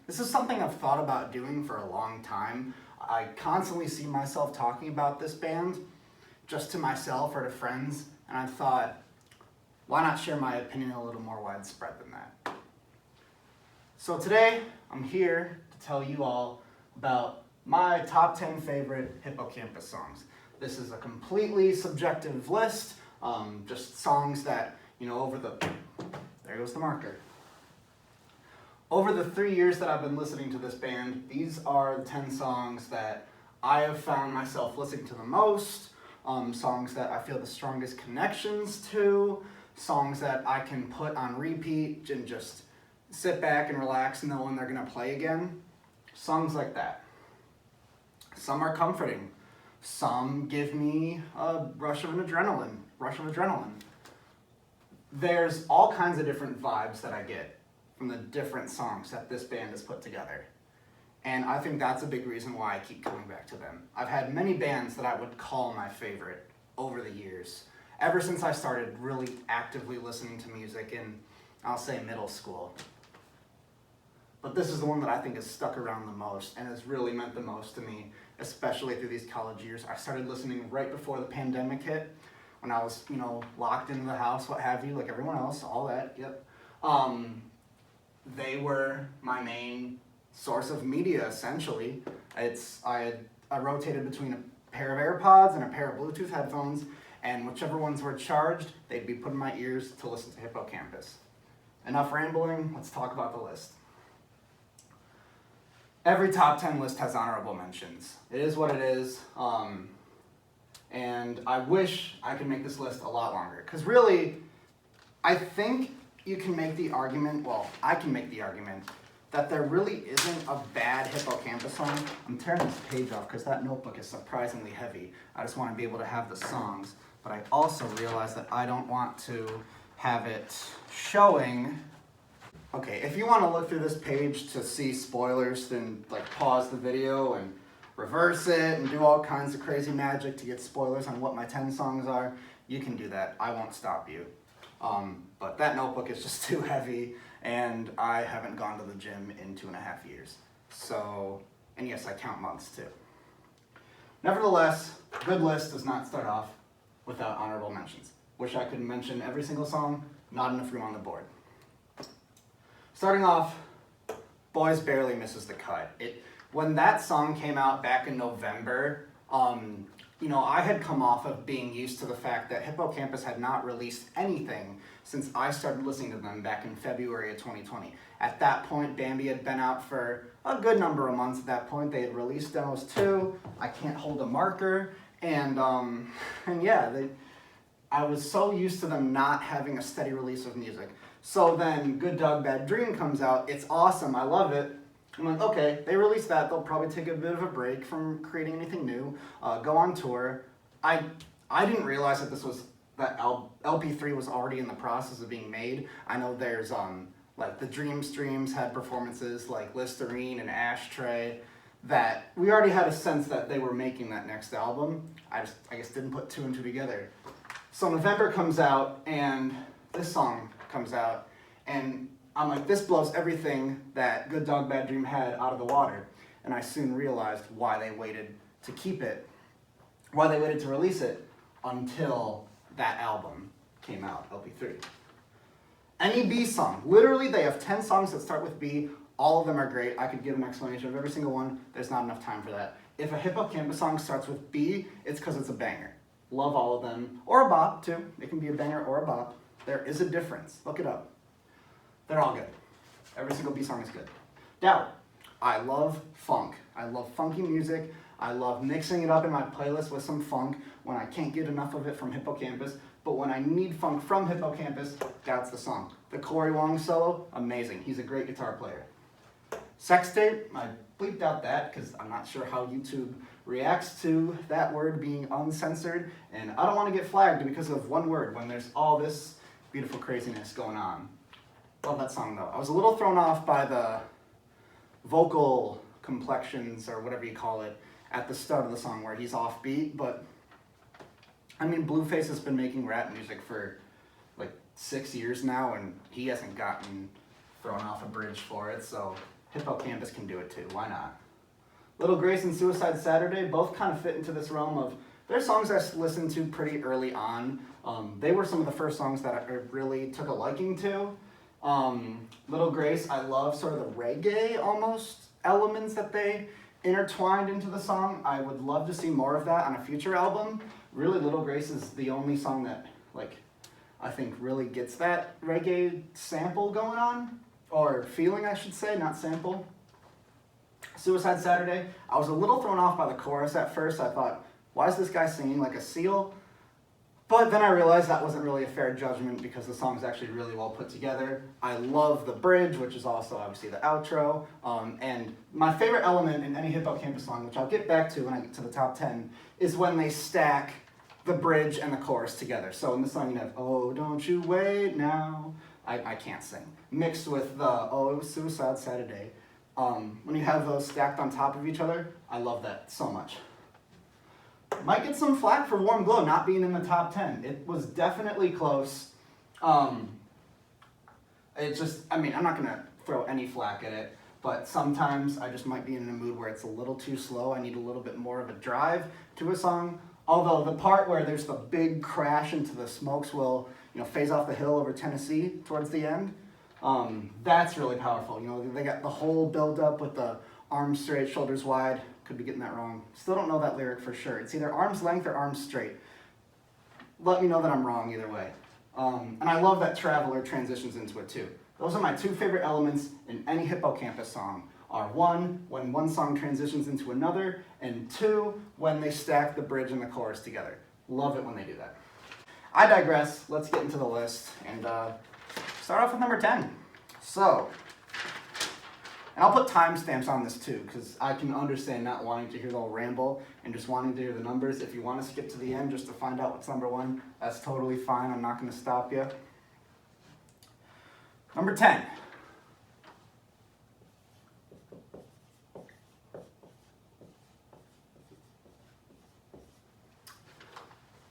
This is something I've thought about doing for a long time. I constantly see myself talking about this band, just to myself or to friends, and I thought, why not share my opinion a little more widespread than that? So today, I'm here to tell you all about my top 10 favorite Hippo Campus songs. This is a completely subjective list, just songs that, there goes the marker. Over the 3 years that I've been listening to this band, these are the 10 songs that I have found myself listening to the most, songs that I feel the strongest connections to, songs that I can put on repeat and just sit back and relax knowing they're gonna play again. Songs like that. Some are comforting. Some give me a rush of adrenaline. There's all kinds of different vibes that I get from the different songs that this band has put together. And I think that's a big reason why I keep coming back to them. I've had many bands that I would call my favorite over the years, ever since I started really actively listening to music in, I'll say, middle school. But this is the one that I think has stuck around the most and has really meant the most to me, especially through these college years. I started listening right before the pandemic hit, when I was, locked into the house, what have you, like everyone else, all that, yep. They were my main source of media, essentially. I rotated between a pair of AirPods and a pair of Bluetooth headphones, and whichever ones were charged, they'd be put in my ears to listen to Hippo Campus. Enough rambling, let's talk about the list. Every top 10 list has honorable mentions. It is what it is, and I wish I could make this list a lot longer, because really, I think you can make the argument, I can make the argument, that there really isn't a bad Hippo Campus song. I'm tearing this page off because that notebook is surprisingly heavy. I just want to be able to have the songs, but I also realize that I don't want to have it showing. Okay, if you want to look through this page to see spoilers, then pause the video and reverse it and do all kinds of crazy magic to get spoilers on what my 10 songs are. You can do that. I won't stop you. But that notebook is just too heavy, and I haven't gone to the gym in 2.5 years. So, and yes, I count months too. Nevertheless, good list does not start off without honorable mentions. Wish I could mention every single song, not enough room on the board. Starting off, Boys Barely Misses the Cut. When that song came out back in November, I had come off of being used to the fact that Hippo Campus had not released anything since I started listening to them back in February of 2020. At that point, Bambi had been out for a good number of months. At that point, they had released demos too, I Can't Hold a Marker, and yeah, I was so used to them not having a steady release of music. So then Good Dog Bad Dream comes out. It's awesome, I love it. I'm like, okay, they released that, they'll probably take a bit of a break from creating anything new, go on tour. I didn't realize that LP3 was already in the process of being made. I know there's, the Dream Streams had performances like Listerine and Ashtray, that we already had a sense that they were making that next album. I guess didn't put two and two together. So November comes out, and this song comes out, and I'm like, this blows everything that Good Dog Bad Dream had out of the water. And I soon realized why they waited to keep it, why they waited to release it until that album came out, LP3. Any B song, literally they have 10 songs that start with B, all of them are great. I could give an explanation of every single one, there's not enough time for that. If a Hippo Campus song starts with B, it's because it's a banger. Love all of them, or a bop too. It can be a banger or a bop. There is a difference, look it up. They're all good. Every single B song is good. Doubt. I love funk. I love funky music. I love mixing it up in my playlist with some funk when I can't get enough of it from Hippo Campus. But when I need funk from Hippo Campus, Doubt's the song. The Corey Wong solo, amazing. He's a great guitar player. Sex tape, I bleeped out that because I'm not sure how YouTube reacts to that word being uncensored. And I don't want to get flagged because of one word when there's all this beautiful craziness going on. Love that song though. I was a little thrown off by the vocal complexions, or whatever you call it, at the start of the song where he's offbeat, but I mean, Blueface has been making rap music for 6 years now, and he hasn't gotten thrown off a bridge for it, so Hippo Campus can do it too, why not? Little Grace and Suicide Saturday both kind of fit into this realm of, they're songs I listened to pretty early on. They were some of the first songs that I really took a liking to. Little Grace, I love sort of the reggae almost elements that they intertwined into the song. I would love to see more of that on a future album. Really, Little Grace is the only song that, like, I think really gets that reggae sample going on, or feeling I should say, not sample. Suicide Saturday, I was a little thrown off by the chorus at first. I thought, why is this guy singing like a seal? But then I realized that wasn't really a fair judgment because the song's actually really well put together. I love the bridge, which is also obviously the outro. And my favorite element in any Hippo Campus song, which I'll get back to when I get to the top 10, is when they stack the bridge and the chorus together. So in the song you have, oh, don't you wait now. I can't sing. Mixed with the, oh, it was Suicide Saturday. When you have those stacked on top of each other, I love that so much. Might get some flack for Warm Glow not being in the top 10. It was definitely close. It just, I mean, I'm not gonna throw any flack at it, but sometimes I just might be in a mood where it's a little too slow. I need a little bit more of a drive to a song. Although the part where there's the big crash into the smokes will, phase off the hill over Tennessee towards the end, that's really powerful. They got the whole build up with the arms straight, shoulders wide. Could be getting that wrong. Still don't know that lyric for sure. It's either arms length or arms straight. Let me know that I'm wrong either way. And I love that Traveler transitions into it too. Those are my two favorite elements in any Hippo Campus song. Are one, when one song transitions into another, and two, when they stack the bridge and the chorus together. Love it when they do that. I digress. Let's get into the list and start off with number 10. So, and I'll put timestamps on this too, because I can understand not wanting to hear the whole ramble and just wanting to hear the numbers. If you want to skip to the end just to find out what's number 1, that's totally fine. I'm not going to stop you. Number 10.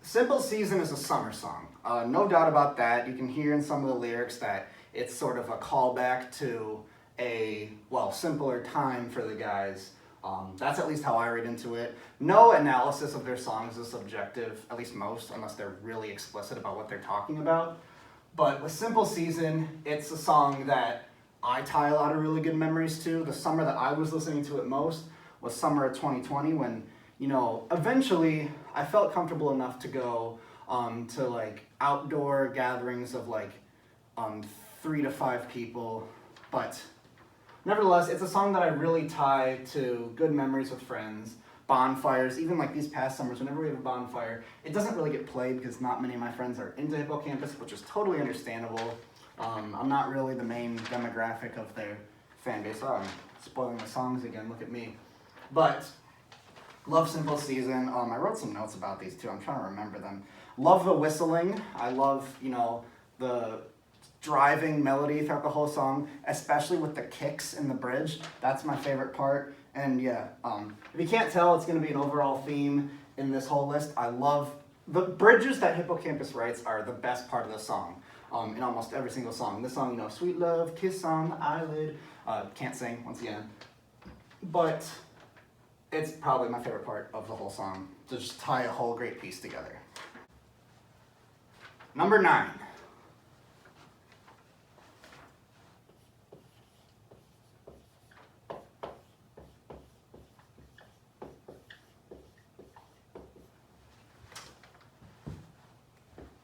Simple Season is a summer song. No doubt about that. You can hear in some of the lyrics that it's sort of a callback to a, simpler time for the guys. That's at least how I read into it. No analysis of their songs is subjective, at least most, unless they're really explicit about what they're talking about. But with Simple Season, it's a song that I tie a lot of really good memories to. The summer that I was listening to it most was summer of 2020 when, eventually I felt comfortable enough to go to like outdoor gatherings of 3 to 5 people. But nevertheless, it's a song that I really tie to good memories with friends, bonfires, even like these past summers, whenever we have a bonfire, it doesn't really get played because not many of my friends are into Hippo Campus, which is totally understandable. I'm not really the main demographic of their fan base. Oh, I'm spoiling the songs again, look at me. But love Simple Season. I wrote some notes about these too, I'm trying to remember them. Love the whistling. I love, the driving melody throughout the whole song, especially with the kicks in the bridge. That's my favorite part. And yeah, if you can't tell, it's going to be an overall theme in this whole list. I love the bridges that Hippo Campus writes are the best part of the song. In almost every single song. This song, Sweet Love, Kiss on the Eyelid. Can't sing, once again. But it's probably my favorite part of the whole song, to just tie a whole great piece together. Number 9.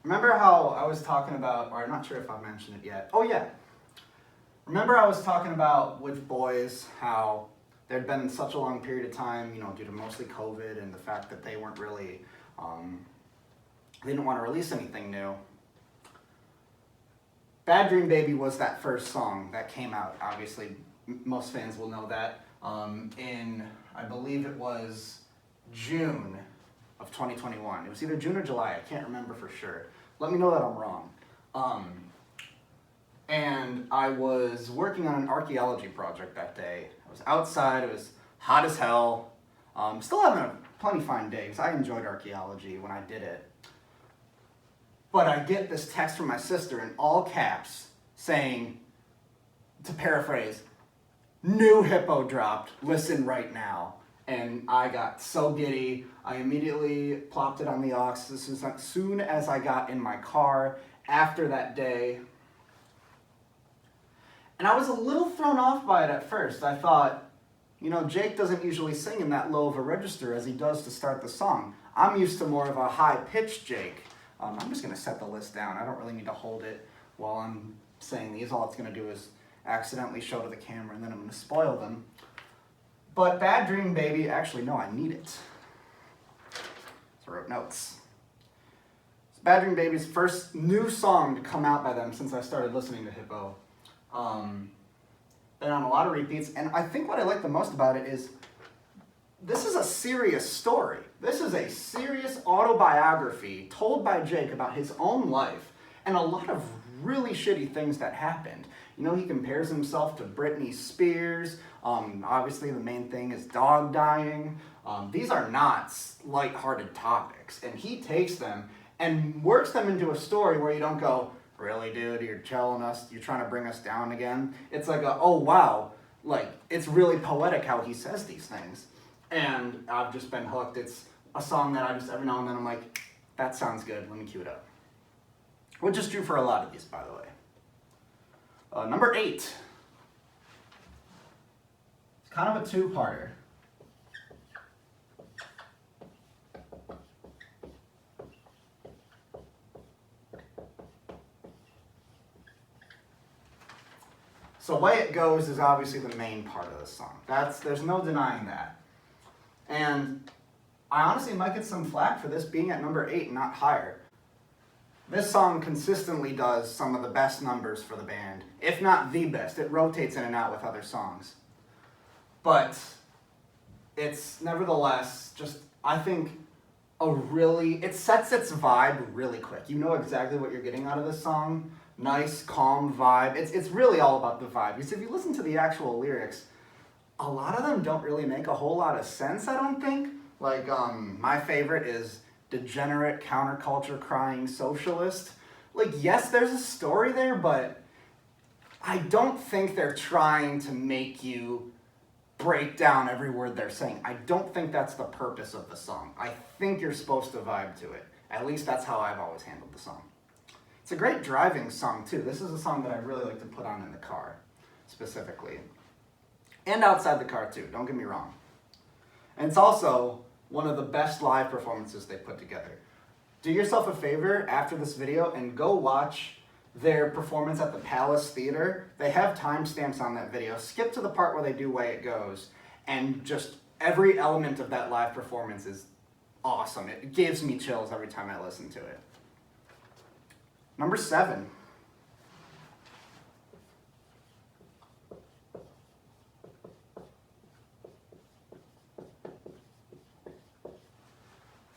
Remember how I was talking about, or I'm not sure if I mentioned it yet. Oh yeah. Remember I was talking about with boys how there'd been such a long period of time, due to mostly COVID and the fact that they weren't really, they didn't want to release anything new. Bad Dream Baby was that first song that came out. Obviously, most fans will know that. In, I believe it was June of 2021. It was either June or July, I can't remember for sure. Let me know that I'm wrong. And I was working on an archaeology project that day. I was outside, it was hot as hell. Still having a plenty fine day, because I enjoyed archaeology when I did it. But I get this text from my sister in all caps saying, to paraphrase, new Hippo dropped, listen right now. And I got so giddy, I immediately plopped it on the aux. This is as soon as I got in my car after that day. And I was a little thrown off by it at first. I thought, you know, Jake doesn't usually sing in that low of a register as he does to start the song. I'm used to more of a high-pitched Jake. I'm just gonna set the list down. I don't really need to hold it while I'm saying these. All it's gonna do is accidentally show to the camera and then I'm gonna spoil them. But Bad Dream Baby, actually no, I need it. So I wrote notes. It's Bad Dream Baby's first new song to come out by them since I started listening to Hippo. Been on a lot of repeats, and I think what I like the most about it is this is a serious story. This is a serious autobiography told by Jake about his own life and a lot of really shitty things that happened. You know, he compares himself to Britney Spears. Obviously, the main thing is dog dying. These are not lighthearted topics, and he takes them and works them into a story where you don't go, really, dude, you're telling us, you're trying to bring us down again? It's like, oh, wow. Like, it's really poetic how he says these things. And I've just been hooked. It's a song that I just, every now and then I'm like, that sounds good, let me cue it up. Which is true for a lot of these, by the way. Number 8. It's kind of a two-parter. So the way it goes is obviously the main part of the song. There's no denying that. And I honestly might get some flack for this being at number 8 and not higher. This song consistently does some of the best numbers for the band, if not the best. It rotates in and out with other songs. But it's nevertheless just, I think, it sets its vibe really quick. You know exactly what you're getting out of this song. Nice, calm vibe. It's really all about the vibe. Because if you listen to the actual lyrics, a lot of them don't really make a whole lot of sense, I don't think. Like, my favorite is degenerate, counterculture, crying socialist. Like, yes, there's a story there, but I don't think they're trying to make you break down every word they're saying. I don't think that's the purpose of the song. I think you're supposed to vibe to it. At least that's how I've always handled the song. It's a great driving song, too. This is a song that I really like to put on in the car, specifically. And outside the car, too. Don't get me wrong. And it's also one of the best live performances they put together. Do yourself a favor after this video and go watch their performance at the Palace Theater. They have timestamps on that video. Skip to the part where they do Way It Goes. And just every element of that live performance is awesome. It gives me chills every time I listen to it. Number 7.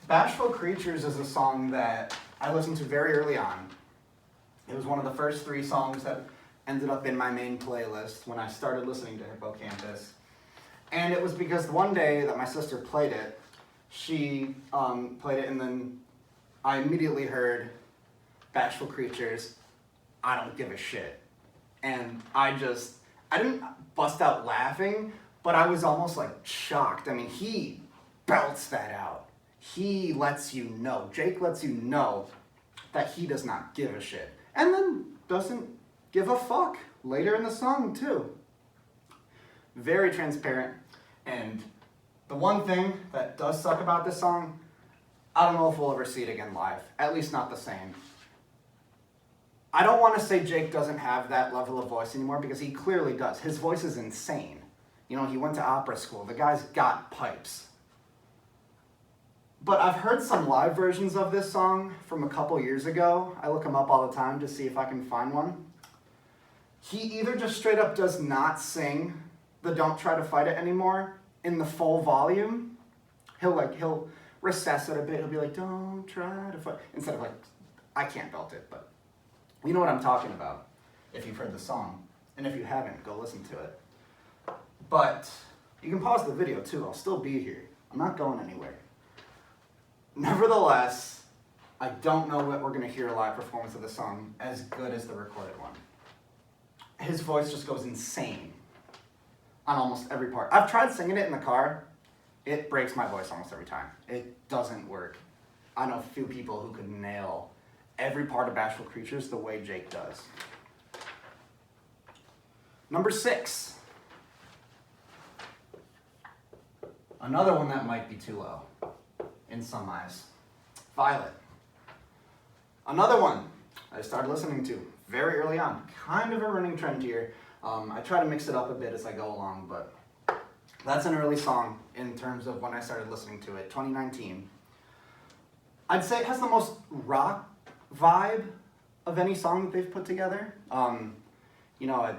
Bashful Creatures is a song that I listened to very early on. It was one of the first 3 songs that ended up in my main playlist when I started listening to Hippo Campus. And it was because one day that my sister played it, she played it and then I immediately heard Bashful Creatures, I Don't Give a Shit. And I didn't bust out laughing, but I was almost like shocked. I mean, he belts that out. He lets you know, Jake lets you know that he does not give a shit. And then doesn't give a fuck later in the song too. Very transparent. And the one thing that does suck about this song, I don't know if we'll ever see it again live. At least not the same. I don't want to say Jake doesn't have that level of voice anymore because he clearly does. His voice is insane. You know, he went to opera school. The guy's got pipes. But I've heard some live versions of this song from a couple years ago. I look them up all the time to see if I can find one. He either just straight up does not sing the Don't Try to Fight It anymore in the full volume. He'll recess it a bit. He'll be like, don't try to fight. Instead of like, I can't belt it, but you know what I'm talking about if you've heard the song. And if you haven't, go listen to it. But you can pause the video too. I'll still be here. I'm not going anywhere. Nevertheless, I don't know that we're going to hear a live performance of the song as good as the recorded one. His voice just goes insane. on almost every part. I've tried singing it in the car. It breaks my voice almost every time. It doesn't work. I know a few people who could nail every part of Bashful Creatures the way Jake does. Number 6. Another one that might be too low in some eyes. Violet. Another one I started listening to very early on. Kind of a running trend here. I try to mix it up a bit as I go along, but that's an early song in terms of when I started listening to it, 2019. I'd say it has the most rock vibe of any song that they've put together. You know,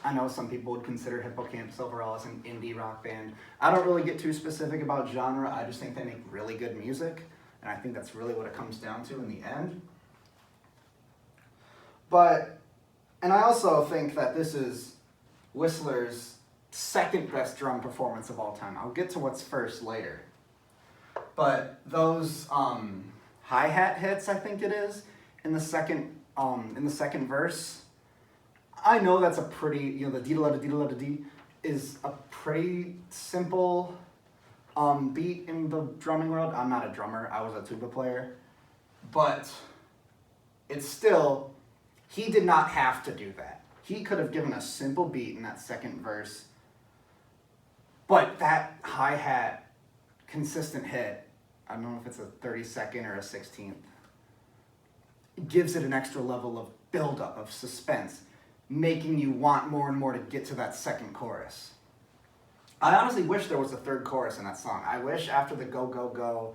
I know some people would consider Hippo Campus overall as an indie rock band. I don't really get too specific about genre. I just think they make really good music, and I think that's really what it comes down to in the end. And I also think that this is Whistler's second best drum performance of all time. I'll get to what's first later. But those hi-hat hits, I think it is, in the second verse, I know that's a pretty, you know, the dee-da-da-dee is a pretty simple beat in the drumming world. I'm not a drummer, I was a tuba player. But it's still, he did not have to do that. He could have given a simple beat in that second verse, but that hi-hat consistent hit, I don't know if it's a 32nd or a 16th, gives it an extra level of buildup, of suspense, making you want more and more to get to that second chorus. I honestly wish there was a third chorus in that song. I wish after the go, go, go,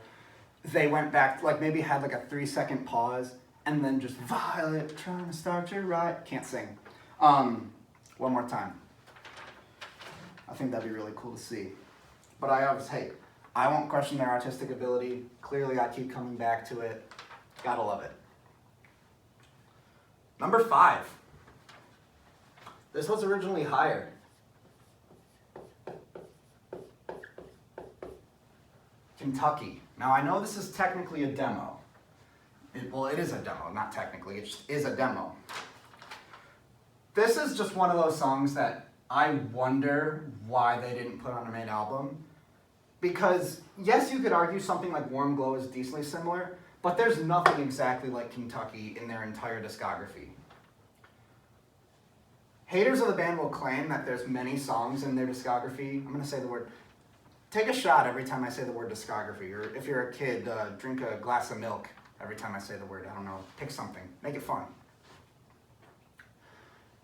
they went back, like maybe had like a 3-second pause, and then just Violet, trying to start your ride. Can't sing. One more time. I think that'd be really cool to see. But I won't question their artistic ability. Clearly, I keep coming back to it. Gotta love it. Number 5. This was originally higher. Kentucky. Now, I know this is technically a demo. It is a demo, not technically. It just is a demo. This is just one of those songs that I wonder why they didn't put on a main album. Because, yes, you could argue something like Warm Glow is decently similar, but there's nothing exactly like Kentucky in their entire discography. Haters of the band will claim that there's many songs in their discography. I'm going to say the word. Take a shot every time I say the word discography. Or if you're a kid, drink a glass of milk every time I say the word. I don't know. Pick something. Make it fun.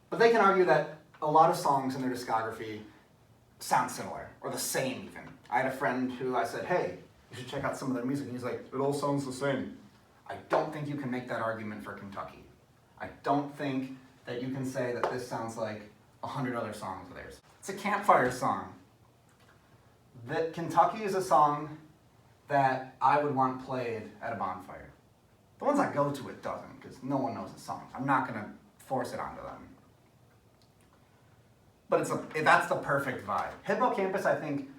But they can argue that a lot of songs in their discography sound similar, or the same even. I had a friend who I said, hey, you should check out some of their music, and he's like, it all sounds the same. I don't think you can make that argument for Kentucky. I don't think that you can say that this sounds like 100 other songs of theirs. It's a campfire song. That Kentucky is a song that I would want played at a bonfire. The ones I go to, it doesn't, because no one knows the song. I'm not going to force it onto them. But that's the perfect vibe. Hippo Campus, I think,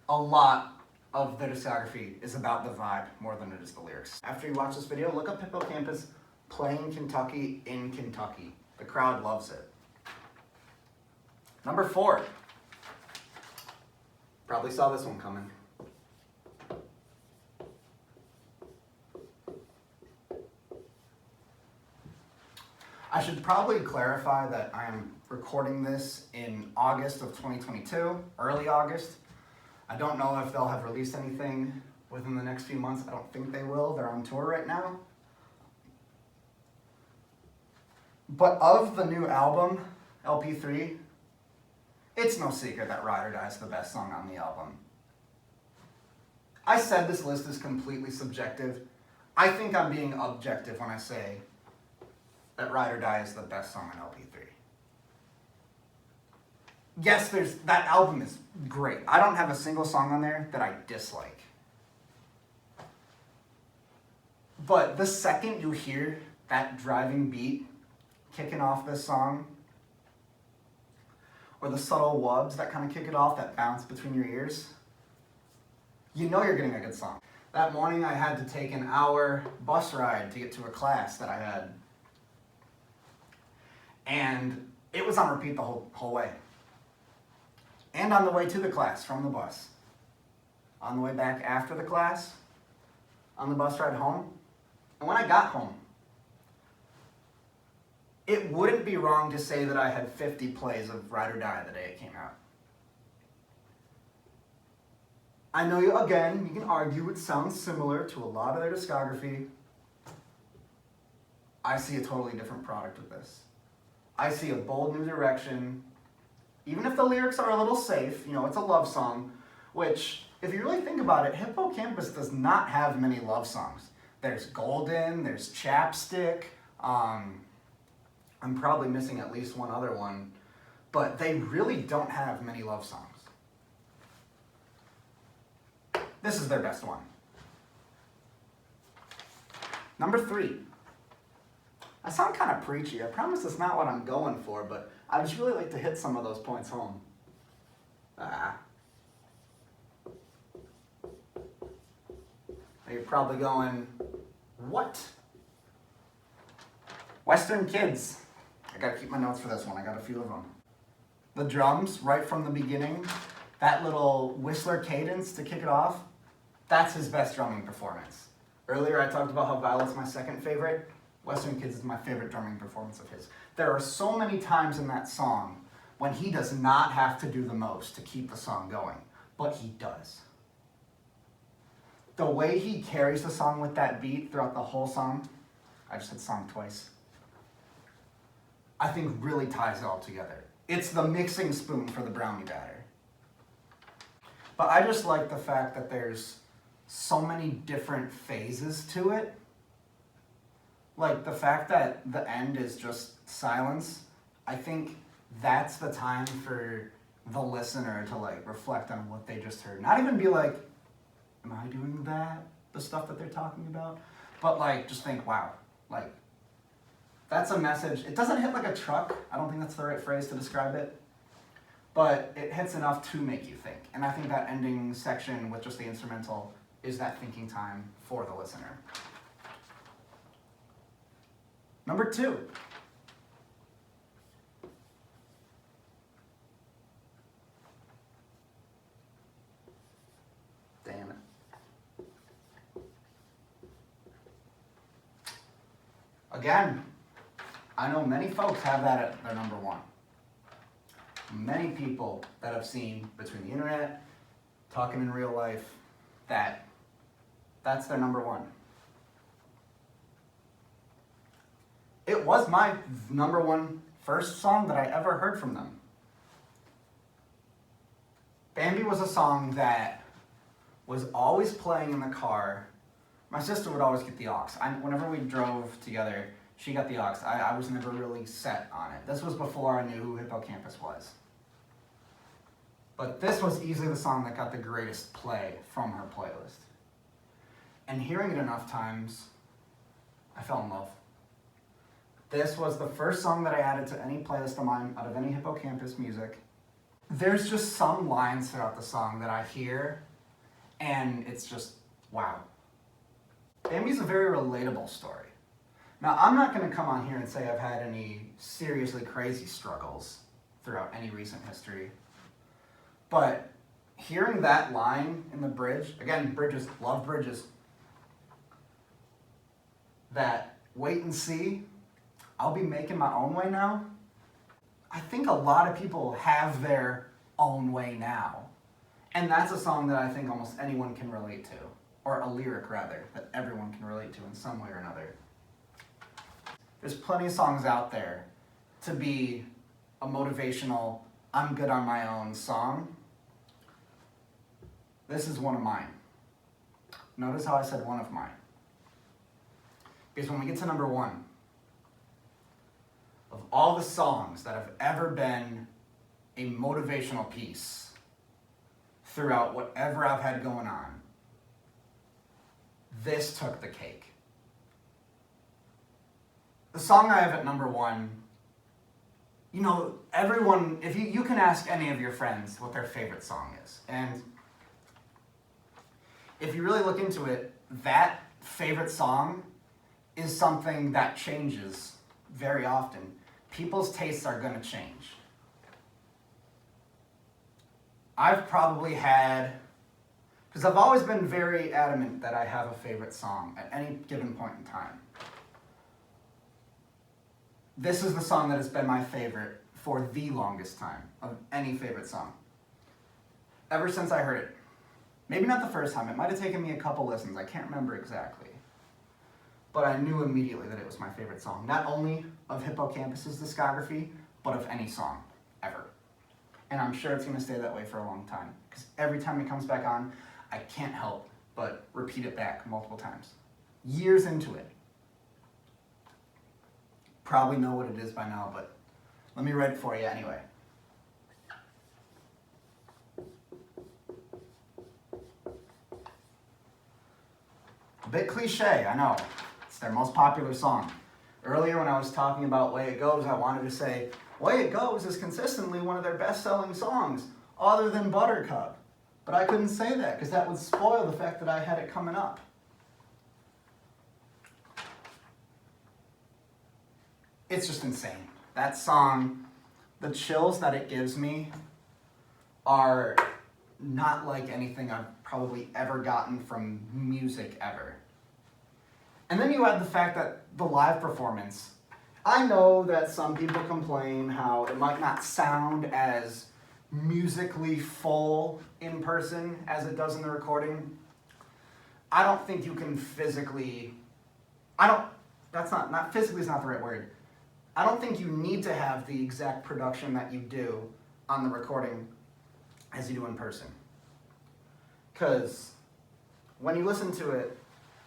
a lot of their discography is about the vibe more than it is the lyrics. After you watch this video, look up Hippo Campus playing Kentucky in Kentucky. The crowd loves it. Number 4. Probably saw this one coming. I should probably clarify that I am recording this in August of 2022, early August. I don't know if they'll have released anything within the next few months. I don't think they will. They're on tour right now. But of the new album, LP3, it's no secret that Ride or Die is the best song on the album. I said this list is completely subjective. I think I'm being objective when I say that Ride or Die is the best song on LP3. Yes, that album is great. I don't have a single song on there that I dislike. But the second you hear that driving beat kicking off this song, or the subtle wubs that kind of kick it off, that bounce between your ears, you know you're getting a good song. That morning I had to take an hour bus ride to get to a class that I had. And it was on repeat the whole way. and on the way to the class from the bus, on the way back after the class, on the bus ride home, and when I got home. It wouldn't be wrong to say that I had 50 plays of Ride or Die the day it came out. I know you can argue it sounds similar to a lot of their discography. I see a totally different product with this. I see a bold new direction. Even if the lyrics are a little safe, it's a love song, which, if you really think about it, Hippo Campus does not have many love songs. There's Golden, there's Chapstick, I'm probably missing at least one other one, but they really don't have many love songs. This is their best one. Number 3. I sound kind of preachy. I promise it's not what I'm going for, but I just really like to hit some of those points home. You're probably going, what? Western Kids. I gotta keep my notes for this one. I got a few of them. The drums, right from the beginning, that little whistler cadence to kick it off, that's his best drumming performance. Earlier I talked about how Violet's my second favorite. Western Kids is my favorite drumming performance of his. There are so many times in that song when he does not have to do the most to keep the song going, but he does. The way he carries the song with that beat throughout the whole song, I just said song twice, I think really ties it all together. It's the mixing spoon for the brownie batter. But I just like the fact that there's so many different phases to it. Like the fact that the end is just silence, I think that's the time for the listener to reflect on what they just heard. Not even be like, am I doing that? The stuff that they're talking about? But just think, wow, that's a message. It doesn't hit like a truck. I don't think that's the right phrase to describe it. But it hits enough to make you think. And I think that ending section with just the instrumental is that thinking time for the listener. Number 2. Damn it. Again, I know many folks have that at their number 1. Many people that I've seen between the internet, talking in real life, that's their number 1. It was my number 1 first song that I ever heard from them. Bambi was a song that was always playing in the car. My sister would always get the aux. Whenever we drove together, she got the aux. I was never really set on it. This was before I knew who Hippo Campus was. But this was easily the song that got the greatest play from her playlist. And hearing it enough times, I fell in love. This was the first song that I added to any playlist of mine out of any Hippo Campus music. There's just some lines throughout the song that I hear, and it's just, wow. Bambi's a very relatable story. Now, I'm not going to come on here and say I've had any seriously crazy struggles throughout any recent history. But hearing that line in the bridge, again, bridges, love bridges, that wait and see, I'll be making my own way now. I think a lot of people have their own way now. And that's a song that I think almost anyone can relate to, or a lyric rather, that everyone can relate to in some way or another. There's plenty of songs out there to be a motivational, I'm good on my own song. This is one of mine. Notice how I said one of mine. Because when we get to number 1, of all the songs that have ever been a motivational piece throughout whatever I've had going on, this took the cake. The song I have at number 1, everyone, if you can ask any of your friends what their favorite song is. And if you really look into it, that favorite song is something that changes very often. People's tastes are going to change. I've probably had, because I've always been very adamant that I have a favorite song at any given point in time. This is the song that has been my favorite for the longest time of any favorite song. Ever since I heard it. Maybe not the first time, it might have taken me a couple listens, I can't remember exactly. But I knew immediately that it was my favorite song, not only of Hippo Campus's discography, but of any song, ever. And I'm sure it's gonna stay that way for a long time, because every time it comes back on, I can't help but repeat it back multiple times. Years into it. Probably know what it is by now, but let me read it for you anyway. A bit cliche, I know. It's their most popular song. Earlier when I was talking about Way It Goes, I wanted to say, Way It Goes is consistently one of their best-selling songs, other than Buttercup. But I couldn't say that, because that would spoil the fact that I had it coming up. It's just insane. That song, the chills that it gives me are not like anything I've probably ever gotten from music ever. And then you add the fact that the live performance, I know that some people complain how it might not sound as musically full in person as it does in the recording. I don't think you can physically, not physically is not the right word. I don't think you need to have the exact production that you do on the recording as you do in person. Because when you listen to it,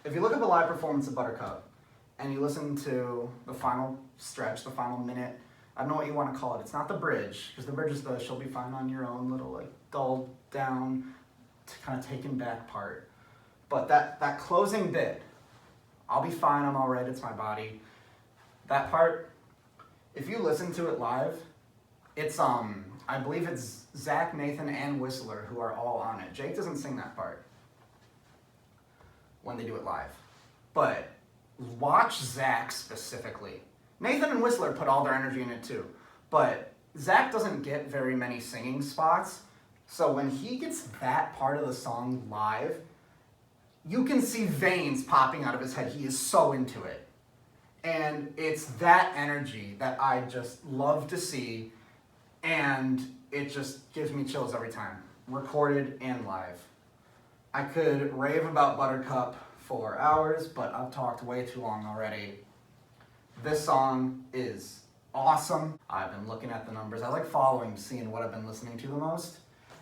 if you look at the live performance of Buttercup and you listen to the final stretch, the final minute, I don't know what you want to call it. It's not the bridge, because the bridge is the she'll be fine on your own little like dulled down, kind of taken back part. But that closing bit, I'll be fine, I'm alright, it's my body. That part, if you listen to it live, it's I believe it's Zach, Nathan, and Whistler who are all on it. Jake doesn't sing that part when they do it live. But watch Zach specifically. Nathan and Whistler put all their energy in it too. But Zach doesn't get very many singing spots. So when he gets that part of the song live, you can see veins popping out of his head. He is so into it. And it's that energy that I just love to see, and it just gives me chills every time, recorded and live. I could rave about Buttercup for hours, but I've talked way too long already. This song is awesome. I've been looking at the numbers. I like following, seeing what I've been listening to the most,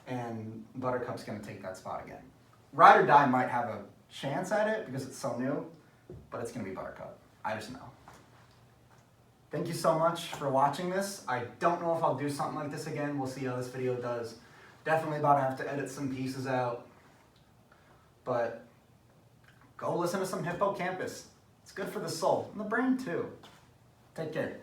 and Buttercup's gonna take that spot again. Ride or Die might have a chance at it because it's so new, but it's gonna be Buttercup. I just know. Thank you so much for watching this. I don't know if I'll do something like this again. We'll see how this video does. Definitely about to have to edit some pieces out. But go listen to some Hippo Campus. It's good for the soul and the brain too. Take care.